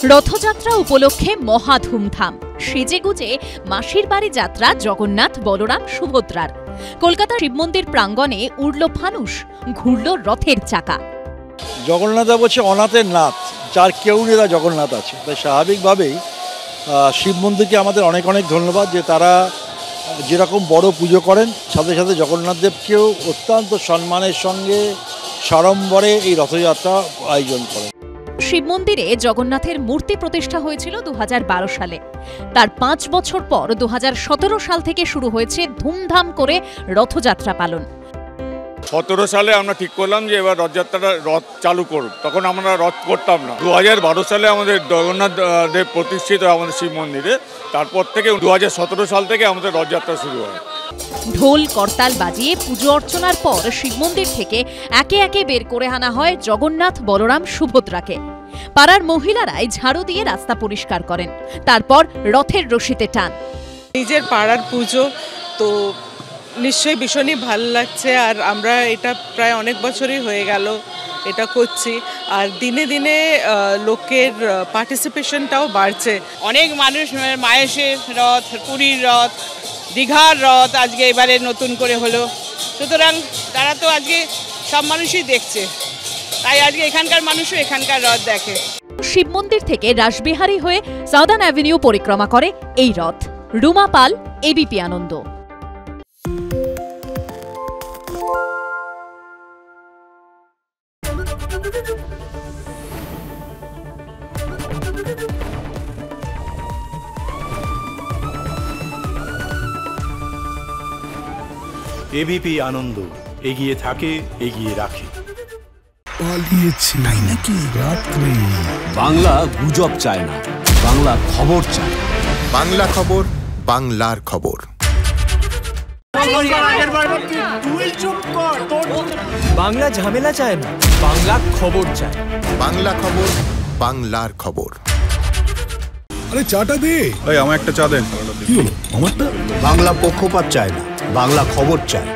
রথযাত্রা উপলক্ষে মহা ধুমধাম, সেজেগুজে মাসির বাড়ি যাত্রা জগন্নাথ, বলরাম, সুভদ্রার। কলকাতার শিব মন্দির প্রাঙ্গণে উড়ল ফানুস, ঘুরল রথের চাকা। জগন্নাথ বলছে অনাথের নাথ, যার কেউ নেই তার জগন্নাথ আছে। তাই স্বাভাবিকভাবেই শিব মন্দিরকে আমাদের অনেক অনেক ধন্যবাদ যে তারা যেরকম বড় পুজো করেন, সাথে সাথে জগন্নাথ দেবকেও অত্যন্ত সম্মানের সঙ্গে সাড়ম্বরে এই রথযাত্রা আয়োজন করেন। শিব মন্দিরে জগন্নাথের মূর্তি প্রতিষ্ঠা হয়েছিল 2012 সালে। তার 5 বছর পর 2017 সাল থেকে শুরু হয়েছে ধুমধাম করে রথযাত্রা পালন। 17 সালে আমরা ঠিক করলাম যে এবার রথযাত্রাটা রথ চালু করব। তখন আমরা রথ করতাম না। 2012 সালে আমাদের জগন্নাথ দেব প্রতিষ্ঠিত আমাদের শিব মন্দিরে। তারপর থেকে 2017 সাল থেকে আমাদের রথযাত্রা শুরু হয়। ঢোল করতাল বাজিয়ে পুজো অর্চনার পর শিব মন্দির থেকে একে একে বের করে আনা হয় জগন্নাথ, বলরাম, সুভদ্রাকে। পাড়ার মহিলারাই ঝাড়ু দিয়ে রাস্তা পরিষ্কার করেন, তারপর রথের রশিতে টান। নিজের পাড়ার পুজো তো নিশ্চয়ই ভীষণই ভালো লাগছে। আর আমরা এটা প্রায় অনেক বছরই হয়ে গেল এটা করছি, আর দিনে দিনে লোকের পার্টিসিপেশনটাও বাড়ছে। অনেক মানুষ, মায়েশের রথ, পুরীর রথ, দীঘার রথ আজকে এবারে নতুন করে হলো। সুতরাং তারা তো আজকে সব মানুষই দেখছে, তাই আজকে এখানকার মানুষও এখানকার রথ দেখে। শিব মন্দির থেকে রাসবিহারী হয়ে সাউদার্ন অ্যাভিনিউ পরিক্রমা করে এই রথ। রুমা পাল, এবিপি আনন্দ। এবিপি আনন্দ, এগিয়ে থাকে, এগিয়ে রাখে। পালিয়েছে তাই নাকি? রাত্রি বাংলা গুজব চায় না, বাংলা খবর চায়। বাংলা খবর, বাংলার খবর। বাংলা ঝামেলা চায় না, বাংলা খবর চায়। বাংলা খবর, বাংলার খবর। আরে চাটা দে ভাই, আমার একটা চা দেন। কি হলো আমারটা? বাংলা পক্ষপাত চায় না, বাংলা খবর চায়।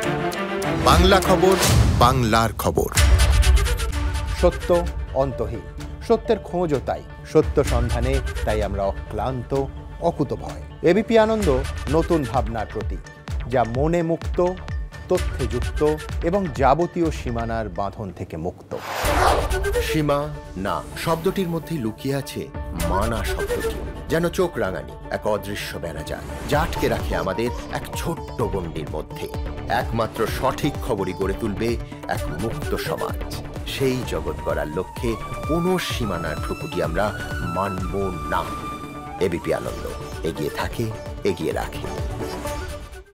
বাংলা খবর, বাংলার খবর। সত্য অন্তহীন, সত্যের খোঁজও তাই, সত্য সন্ধানে তাই আমরা অক্লান্ত, অকুতভয়। এবিপি আনন্দ নতুন ভাবনার প্রতীক, যা মনে মুক্ত, তথ্যে যুক্ত এবং যাবতীয় সীমানার বাঁধন থেকে মুক্ত। সীমা না শব্দটির মধ্যে লুকিয়ে আছে মানা শব্দটি, যেন চোখ রাঙানি এক অদৃশ্য বেড়াজাল, যা আটকে রাখে আমাদের এক ছোট্ট গণ্ডির মধ্যে। একমাত্র সঠিক খবরই গড়ে তুলবে এক মুক্ত সমাজ। সেই জগৎ গড়ার লক্ষ্যে কোনো সীমানার ঠুকুটি আমরা মানব না। এবিপি আনন্দ, এগিয়ে থাকে, এগিয়ে রাখে।